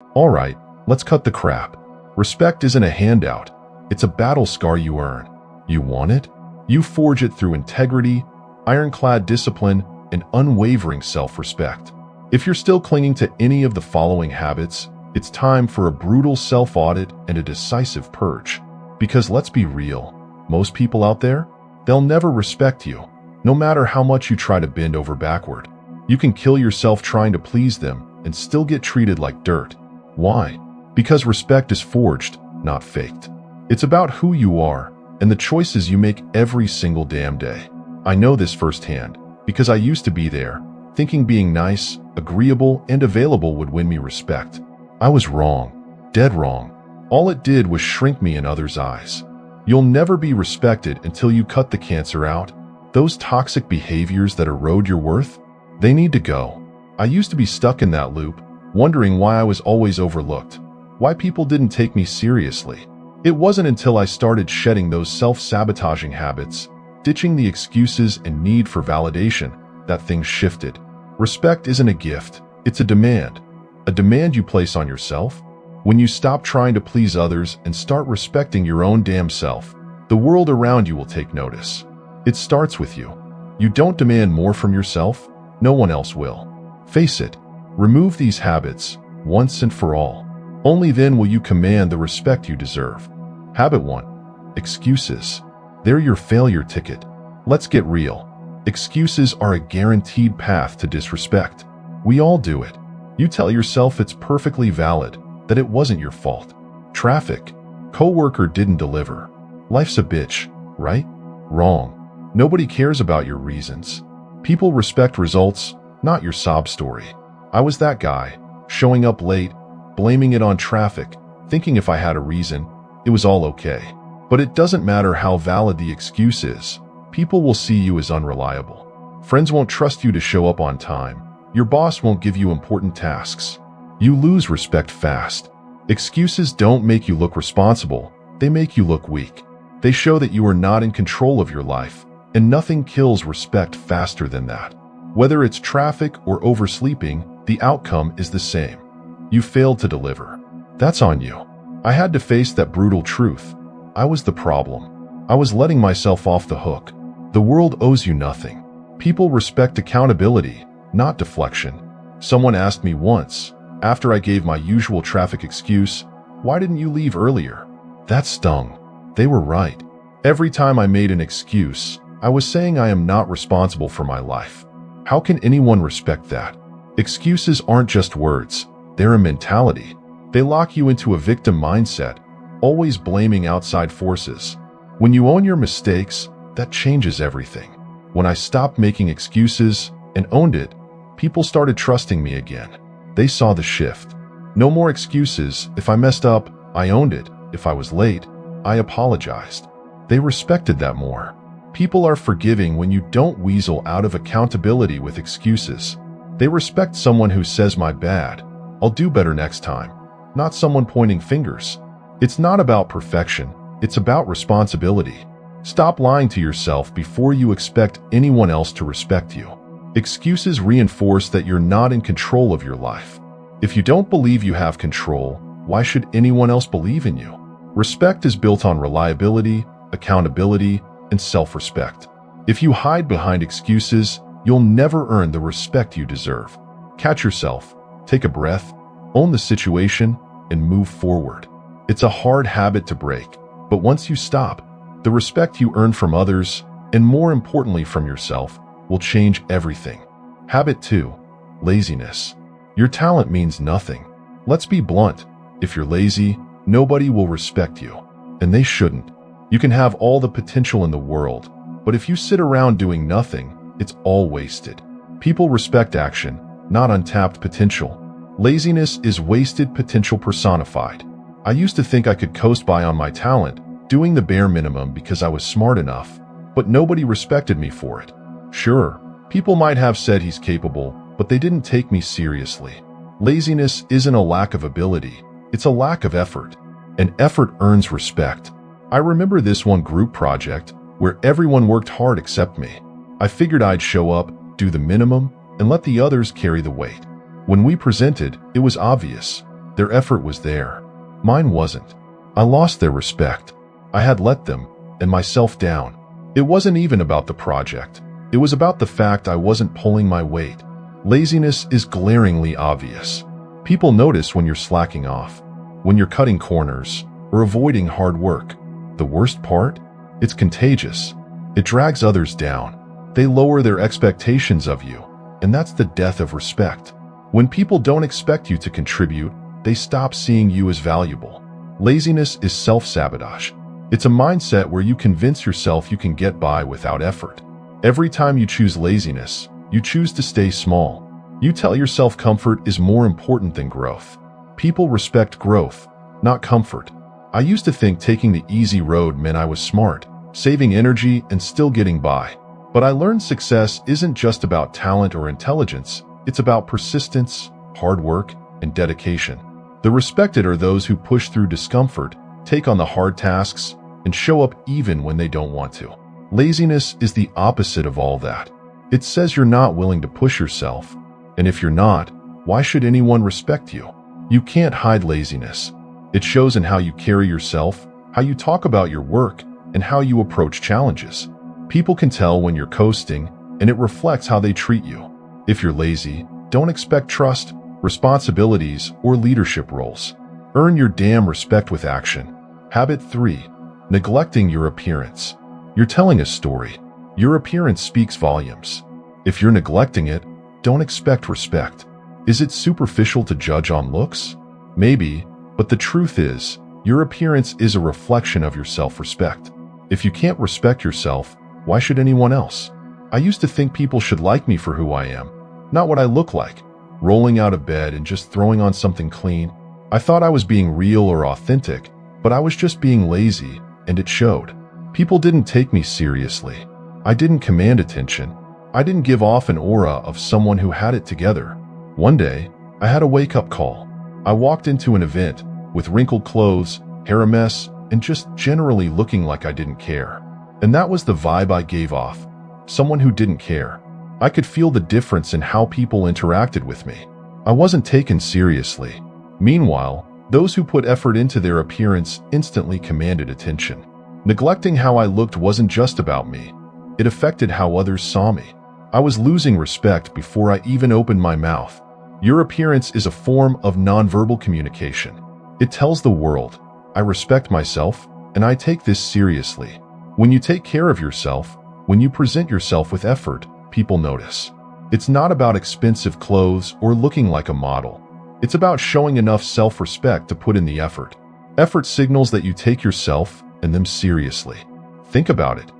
Alright, let's cut the crap. Respect isn't a handout. It's a battle scar you earn. You want it? You forge it through integrity, ironclad discipline, and unwavering self-respect. If you're still clinging to any of the following habits, it's time for a brutal self-audit and a decisive purge. Because let's be real, most people out there, they'll never respect you, no matter how much you try to bend over backward. You can kill yourself trying to please them and still get treated like dirt. Why? Because respect is forged, not faked. It's about who you are and the choices you make every single damn day. I know this firsthand because I used to be there, thinking being nice, agreeable, and available would win me respect. I was wrong, dead wrong. All it did was shrink me in others' eyes. You'll never be respected until you cut the cancer out. Those toxic behaviors that erode your worth, they need to go. I used to be stuck in that loop, wondering why I was always overlooked, why people didn't take me seriously. It wasn't until I started shedding those self-sabotaging habits, ditching the excuses and need for validation, that things shifted. Respect isn't a gift, it's a demand you place on yourself. When you stop trying to please others and start respecting your own damn self, the world around you will take notice. It starts with you. You don't demand more from yourself, no one else will. Face it, remove these habits, once and for all. Only then will you command the respect you deserve. Habit 1. Excuses. They're your failure ticket. Let's get real. Excuses are a guaranteed path to disrespect. We all do it. You tell yourself it's perfectly valid, that it wasn't your fault. Traffic. Coworker didn't deliver. Life's a bitch, right? Wrong. Nobody cares about your reasons. People respect results, not your sob story. I was that guy, showing up late, blaming it on traffic, thinking if I had a reason, it was all okay. But it doesn't matter how valid the excuse is. People will see you as unreliable. Friends won't trust you to show up on time. Your boss won't give you important tasks. You lose respect fast. Excuses don't make you look responsible. They make you look weak. They show that you are not in control of your life, and nothing kills respect faster than that. Whether it's traffic or oversleeping, the outcome is the same. You failed to deliver. That's on you. I had to face that brutal truth. I was the problem. I was letting myself off the hook. The world owes you nothing. People respect accountability, not deflection. Someone asked me once, after I gave my usual traffic excuse, "Why didn't you leave earlier?" That stung. They were right. Every time I made an excuse, I was saying I am not responsible for my life. How can anyone respect that? Excuses aren't just words, they're a mentality. They lock you into a victim mindset, always blaming outside forces. When you own your mistakes, that changes everything. When I stopped making excuses and owned it, people started trusting me again. They saw the shift. No more excuses. If I messed up, I owned it. If I was late, I apologized. They respected that more. People are forgiving when you don't weasel out of accountability with excuses. They respect someone who says, "My bad, I'll do better next time," not someone pointing fingers. It's not about perfection, it's about responsibility. Stop lying to yourself before you expect anyone else to respect you. Excuses reinforce that you're not in control of your life. If you don't believe you have control, why should anyone else believe in you? Respect is built on reliability, accountability, and self-respect. If you hide behind excuses, you'll never earn the respect you deserve. Catch yourself, take a breath, own the situation, and move forward. It's a hard habit to break, but once you stop, the respect you earn from others, and more importantly from yourself, will change everything. Habit 2. Laziness. Your talent means nothing. Let's be blunt. If you're lazy, nobody will respect you. And they shouldn't. You can have all the potential in the world, but if you sit around doing nothing, it's all wasted. People respect action, not untapped potential. Laziness is wasted potential personified. I used to think I could coast by on my talent, doing the bare minimum because I was smart enough, but nobody respected me for it. Sure, people might have said he's capable, but they didn't take me seriously. Laziness isn't a lack of ability, it's a lack of effort. And effort earns respect. I remember this one group project where everyone worked hard except me. I figured I'd show up, do the minimum, and let the others carry the weight. When we presented, it was obvious. Their effort was there. Mine wasn't. I lost their respect. I had let them, and myself down. It wasn't even about the project. It was about the fact I wasn't pulling my weight. Laziness is glaringly obvious. People notice when you're slacking off, when you're cutting corners, or avoiding hard work. The worst part? It's contagious. It drags others down. They lower their expectations of you, and that's the death of respect. When people don't expect you to contribute, they stop seeing you as valuable. Laziness is self-sabotage. It's a mindset where you convince yourself you can get by without effort. Every time you choose laziness, you choose to stay small. You tell yourself comfort is more important than growth. People respect growth, not comfort. I used to think taking the easy road meant I was smart, saving energy and still getting by. But I learned success isn't just about talent or intelligence. It's about persistence, hard work, and dedication. The respected are those who push through discomfort, take on the hard tasks, and show up even when they don't want to. Laziness is the opposite of all that. It says you're not willing to push yourself, and if you're not, why should anyone respect you? You can't hide laziness. It shows in how you carry yourself, how you talk about your work, and how you approach challenges. People can tell when you're coasting, and it reflects how they treat you. If you're lazy, don't expect trust, responsibilities, or leadership roles. Earn your damn respect with action. Habit 3. Neglecting your appearance. You're telling a story. Your appearance speaks volumes. If you're neglecting it, don't expect respect. Is it superficial to judge on looks? Maybe, but the truth is, your appearance is a reflection of your self-respect. If you can't respect yourself, why should anyone else? I used to think people should like me for who I am, not what I look like. Rolling out of bed and just throwing on something clean. I thought I was being real or authentic, but I was just being lazy, and it showed. People didn't take me seriously. I didn't command attention. I didn't give off an aura of someone who had it together. One day, I had a wake-up call. I walked into an event with wrinkled clothes, hair a mess, and just generally looking like I didn't care. And that was the vibe I gave off. Someone who didn't care. I could feel the difference in how people interacted with me. I wasn't taken seriously. Meanwhile, those who put effort into their appearance instantly commanded attention. Neglecting how I looked wasn't just about me. It affected how others saw me. I was losing respect before I even opened my mouth. Your appearance is a form of nonverbal communication. It tells the world, I respect myself, and I take this seriously. When you take care of yourself, when you present yourself with effort, people notice. It's not about expensive clothes or looking like a model. It's about showing enough self-respect to put in the effort. Effort signals that you take yourself and them seriously. Think about it.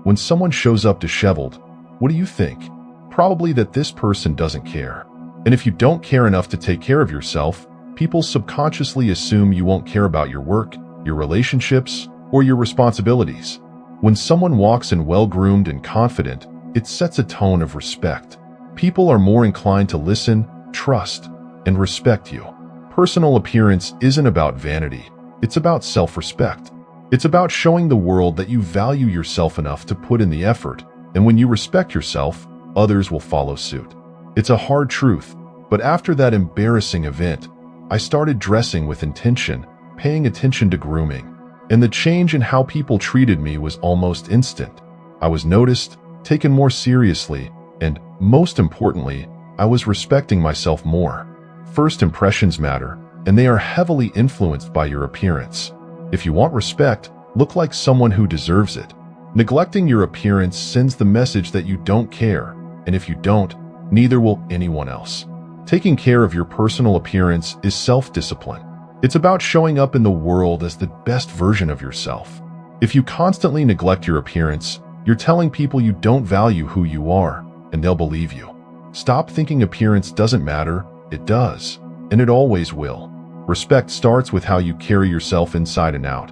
When someone shows up disheveled, what do you think? Probably that this person doesn't care. And if you don't care enough to take care of yourself, people subconsciously assume you won't care about your work, your relationships, or your responsibilities. When someone walks in well-groomed and confident, it sets a tone of respect. People are more inclined to listen, trust, and respect you. Personal appearance isn't about vanity. It's about self-respect. It's about showing the world that you value yourself enough to put in the effort, and when you respect yourself, others will follow suit. It's a hard truth, but after that embarrassing event, I started dressing with intention, paying attention to grooming, and the change in how people treated me was almost instant. I was noticed, taken more seriously, and, most importantly, I was respecting myself more. First impressions matter, and they are heavily influenced by your appearance. If you want respect, look like someone who deserves it. Neglecting your appearance sends the message that you don't care, and if you don't, neither will anyone else. Taking care of your personal appearance is self-discipline. It's about showing up in the world as the best version of yourself. If you constantly neglect your appearance, you're telling people you don't value who you are, and they'll believe you. Stop thinking appearance doesn't matter. It does, and it always will. Respect starts with how you carry yourself inside and out.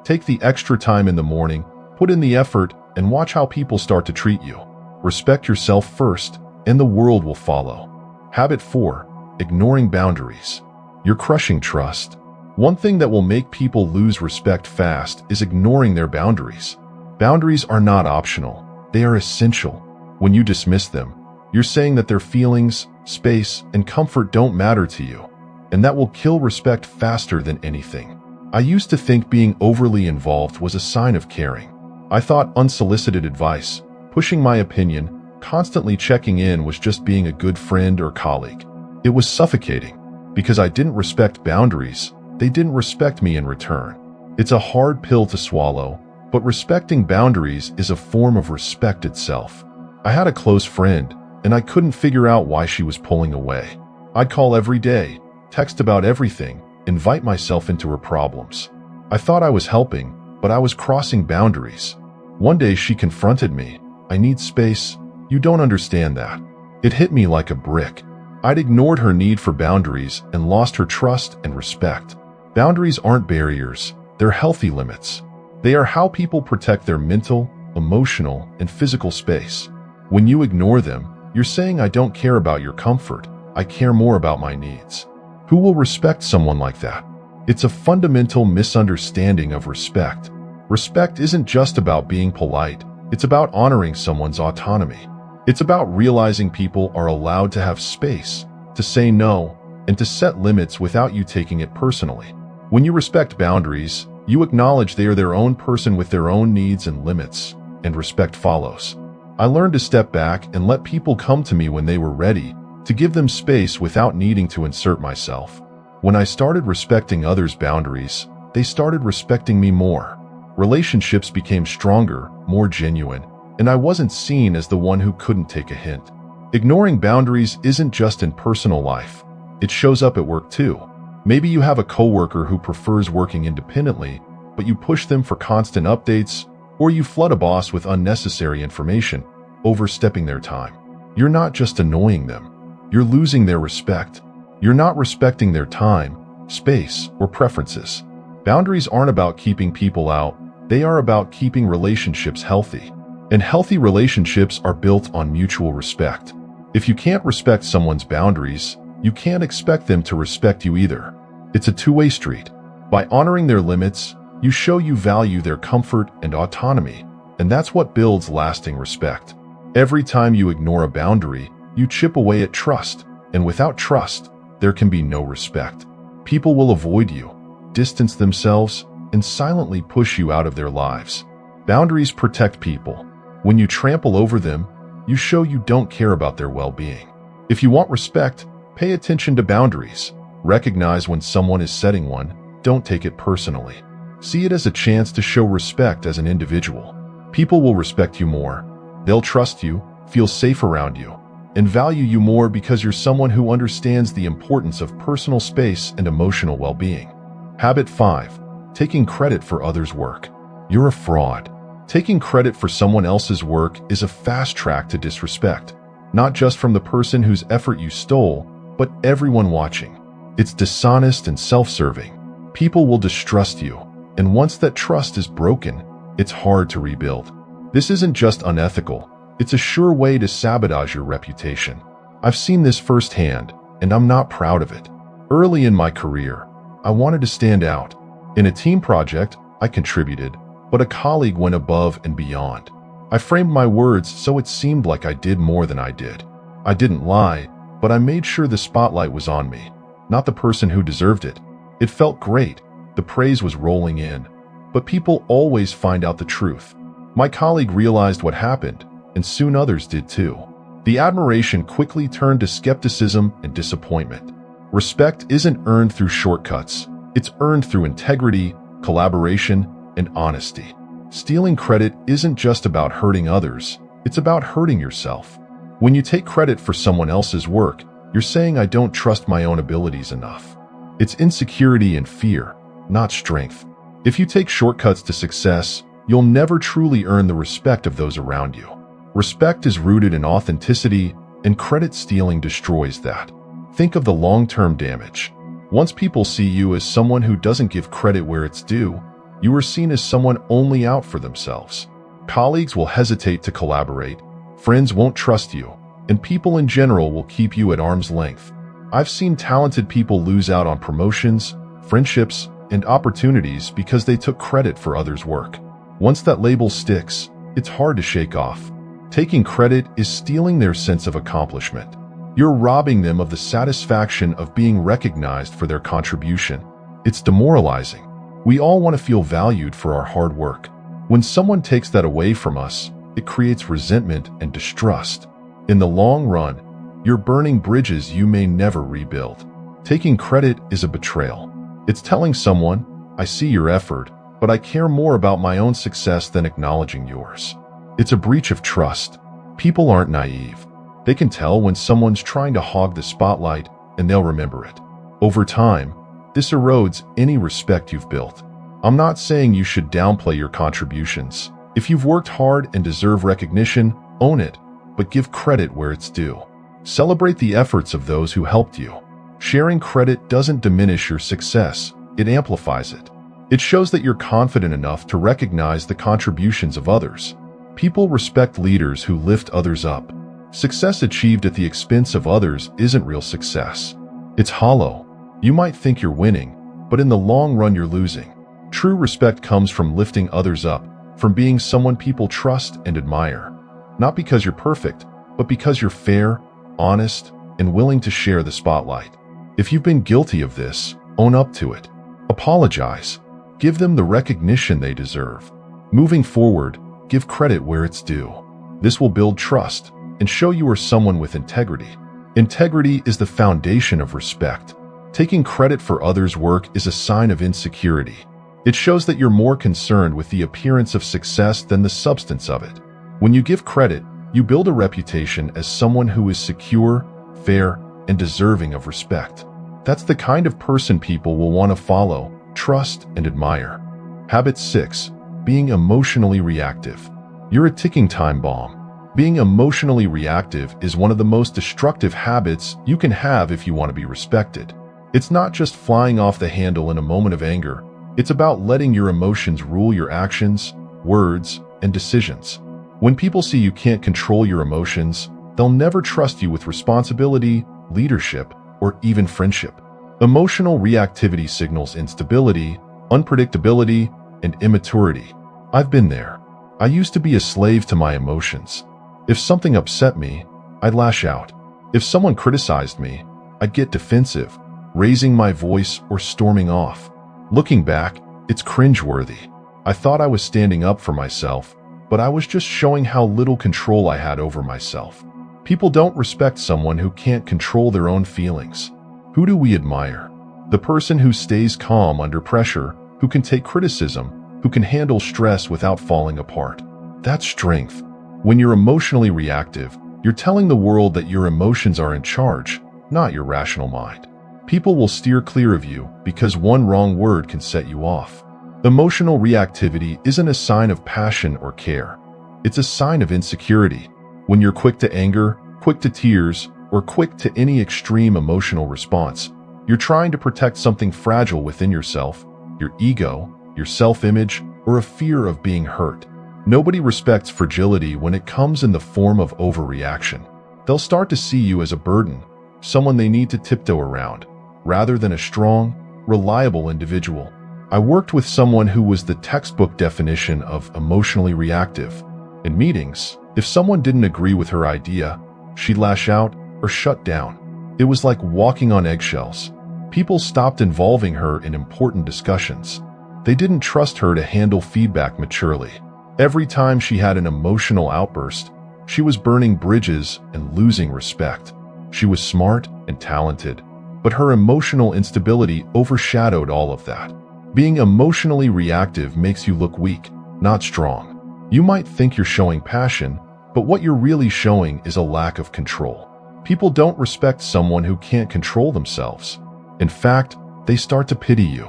Take the extra time in the morning, put in the effort, and watch how people start to treat you. Respect yourself first, and the world will follow. Habit 4. Ignoring boundaries. You're crushing trust. One thing that will make people lose respect fast is ignoring their boundaries. Boundaries are not optional. They are essential. When you dismiss them, you're saying that their feelings, space, and comfort don't matter to you. and that will kill respect faster than anything. I used to think being overly involved was a sign of caring. I thought unsolicited advice, pushing my opinion, constantly checking in was just being a good friend or colleague. It was suffocating. Because I didn't respect boundaries, they didn't respect me in return. It's a hard pill to swallow, but respecting boundaries is a form of respect itself. I had a close friend, and I couldn't figure out why she was pulling away. I'd call every day, text about everything, invite myself into her problems. I thought I was helping, but I was crossing boundaries. One day she confronted me. "I need space. You don't understand that." It hit me like a brick. I'd ignored her need for boundaries and lost her trust and respect. Boundaries aren't barriers, they're healthy limits. They are how people protect their mental, emotional, and physical space. When you ignore them, you're saying, "I don't care about your comfort, I care more about my needs." Who will respect someone like that? It's a fundamental misunderstanding of respect. Respect isn't just about being polite, it's about honoring someone's autonomy. It's about realizing people are allowed to have space, to say no, and to set limits without you taking it personally. When you respect boundaries, you acknowledge they are their own person with their own needs and limits, and respect follows. I learned to step back and let people come to me when they were ready, to give them space without needing to insert myself. When I started respecting others' boundaries, they started respecting me more. Relationships became stronger, more genuine, and I wasn't seen as the one who couldn't take a hint. Ignoring boundaries isn't just in personal life. It shows up at work too. Maybe you have a coworker who prefers working independently, but you push them for constant updates, or you flood a boss with unnecessary information, overstepping their time. You're not just annoying them. You're losing their respect. You're not respecting their time, space, or preferences. Boundaries aren't about keeping people out. They are about keeping relationships healthy. And healthy relationships are built on mutual respect. If you can't respect someone's boundaries, you can't expect them to respect you either. It's a two-way street. By honoring their limits, you show you value their comfort and autonomy, and that's what builds lasting respect. Every time you ignore a boundary, you chip away at trust, and without trust, there can be no respect. People will avoid you, distance themselves, and silently push you out of their lives. Boundaries protect people. When you trample over them, you show you don't care about their well-being. If you want respect, pay attention to boundaries. Recognize when someone is setting one. Don't take it personally. See it as a chance to show respect as an individual. People will respect you more. They'll trust you, feel safe around you, and value you more because you're someone who understands the importance of personal space and emotional well-being. Habit 5. Taking credit for others' work. You're a fraud. Taking credit for someone else's work is a fast track to disrespect, not just from the person whose effort you stole, but everyone watching. It's dishonest and self-serving. People will distrust you, and once that trust is broken, it's hard to rebuild. This isn't just unethical, it's a sure way to sabotage your reputation. I've seen this firsthand, and I'm not proud of it. Early in my career, I wanted to stand out. In a team project, I contributed, but a colleague went above and beyond. I framed my words so it seemed like I did more than I did. I didn't lie, but I made sure the spotlight was on me, not the person who deserved it. It felt great. The praise was rolling in. But people always find out the truth. My colleague realized what happened, and soon others did too. The admiration quickly turned to skepticism and disappointment. Respect isn't earned through shortcuts. It's earned through integrity, collaboration, and honesty. Stealing credit isn't just about hurting others, it's about hurting yourself. When you take credit for someone else's work, you're saying, "I don't trust my own abilities enough." It's insecurity and fear, not strength. If you take shortcuts to success, you'll never truly earn the respect of those around you. Respect is rooted in authenticity, and credit stealing destroys that. Think of the long-term damage. Once people see you as someone who doesn't give credit where it's due, you are seen as someone only out for themselves. Colleagues will hesitate to collaborate, friends won't trust you, and people in general will keep you at arm's length. I've seen talented people lose out on promotions, friendships, and opportunities because they took credit for others' work. Once that label sticks, it's hard to shake off. Taking credit is stealing their sense of accomplishment. You're robbing them of the satisfaction of being recognized for their contribution. It's demoralizing. We all want to feel valued for our hard work. When someone takes that away from us, it creates resentment and distrust. In the long run, you're burning bridges you may never rebuild. Taking credit is a betrayal. It's telling someone, I see your effort, but I care more about my own success than acknowledging yours. It's a breach of trust. People aren't naive. They can tell when someone's trying to hog the spotlight, and they'll remember it. Over time, this erodes any respect you've built. I'm not saying you should downplay your contributions. If you've worked hard and deserve recognition, own it, but give credit where it's due. Celebrate the efforts of those who helped you. Sharing credit doesn't diminish your success, it amplifies it. It shows that you're confident enough to recognize the contributions of others. People respect leaders who lift others up. Success achieved at the expense of others isn't real success. It's hollow. You might think you're winning, but in the long run you're losing. True respect comes from lifting others up, from being someone people trust and admire. Not because you're perfect, but because you're fair, honest, and willing to share the spotlight. If you've been guilty of this, own up to it. Apologize. Give them the recognition they deserve. Moving forward, give credit where it's due. This will build trust and show you are someone with integrity. Integrity is the foundation of respect. Taking credit for others' work is a sign of insecurity. It shows that you're more concerned with the appearance of success than the substance of it. When you give credit, you build a reputation as someone who is secure, fair, and deserving of respect. That's the kind of person people will want to follow, trust, and admire. Habit 6. Being emotionally reactive. You're a ticking time bomb. Being emotionally reactive is one of the most destructive habits you can have if you want to be respected. It's not just flying off the handle in a moment of anger. It's about letting your emotions rule your actions, words, and decisions. When people see you can't control your emotions, they'll never trust you with responsibility, leadership, or even friendship. Emotional reactivity signals instability, unpredictability, and immaturity. I've been there. I used to be a slave to my emotions. If something upset me, I'd lash out. If someone criticized me, I'd get defensive, raising my voice or storming off. Looking back, it's cringeworthy. I thought I was standing up for myself, but I was just showing how little control I had over myself. People don't respect someone who can't control their own feelings. Who do we admire? The person who stays calm under pressure, who can take criticism, who can handle stress without falling apart. That's strength. When you're emotionally reactive, you're telling the world that your emotions are in charge, not your rational mind. People will steer clear of you because one wrong word can set you off. Emotional reactivity isn't a sign of passion or care. It's a sign of insecurity. When you're quick to anger, quick to tears, or quick to any extreme emotional response, you're trying to protect something fragile within yourself, your ego, your self-image, or a fear of being hurt. Nobody respects fragility when it comes in the form of overreaction. They'll start to see you as a burden, someone they need to tiptoe around, rather than a strong, reliable individual. I worked with someone who was the textbook definition of emotionally reactive. In meetings, if someone didn't agree with her idea, she'd lash out or shut down. It was like walking on eggshells. People stopped involving her in important discussions. They didn't trust her to handle feedback maturely. Every time she had an emotional outburst, she was burning bridges and losing respect. She was smart and talented, but her emotional instability overshadowed all of that. Being emotionally reactive makes you look weak, not strong. You might think you're showing passion, but what you're really showing is a lack of control. People don't respect someone who can't control themselves. In fact, they start to pity you.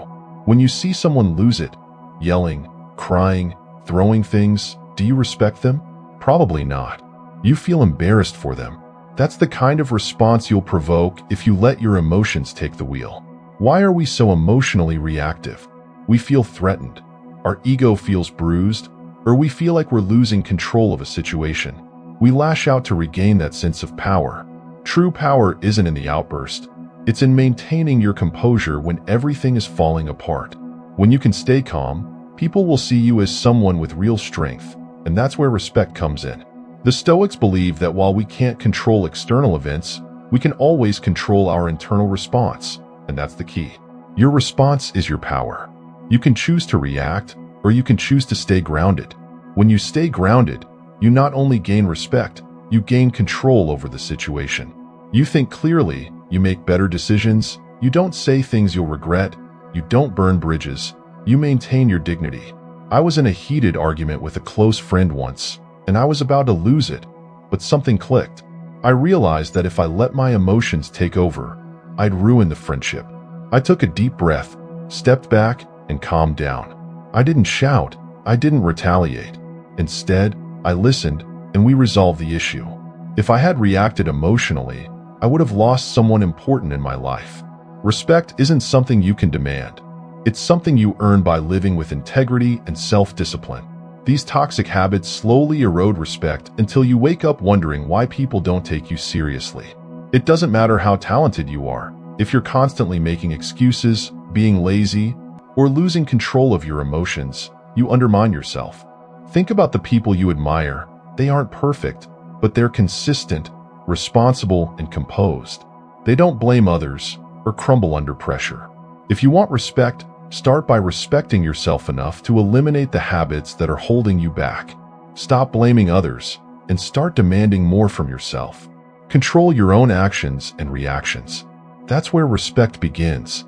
When you see someone lose it, yelling, crying, throwing things, do you respect them? Probably not. You feel embarrassed for them. That's the kind of response you'll provoke if you let your emotions take the wheel. Why are we so emotionally reactive? We feel threatened, our ego feels bruised, or we feel like we're losing control of a situation. We lash out to regain that sense of power. True power isn't in the outburst. It's in maintaining your composure when everything is falling apart. When you can stay calm, people will see you as someone with real strength, and that's where respect comes in. The Stoics believe that while we can't control external events, We can always control our internal response, and that's the key. Your response is your power. You can choose to react, or you can choose to stay grounded. When you stay grounded, you not only gain respect, you gain control over the situation. You think clearly, you make better decisions, you don't say things you'll regret, you don't burn bridges, you maintain your dignity. I was in a heated argument with a close friend once, and I was about to lose it, but something clicked. I realized that if I let my emotions take over, I'd ruin the friendship. I took a deep breath, stepped back, and calmed down. I didn't shout, I didn't retaliate. Instead, I listened, and we resolved the issue. If I had reacted emotionally, I would have lost someone important in my life. Respect isn't something you can demand. It's something you earn by living with integrity and self-discipline. These toxic habits slowly erode respect until you wake up wondering why people don't take you seriously. It doesn't matter how talented you are. If you're constantly making excuses, being lazy, or losing control of your emotions, you undermine yourself. Think about the people you admire. They aren't perfect, but they're consistent, responsible, and composed. They don't blame others or crumble under pressure. If you want respect, start by respecting yourself enough to eliminate the habits that are holding you back. Stop blaming others and start demanding more from yourself. Control your own actions and reactions. That's where respect begins.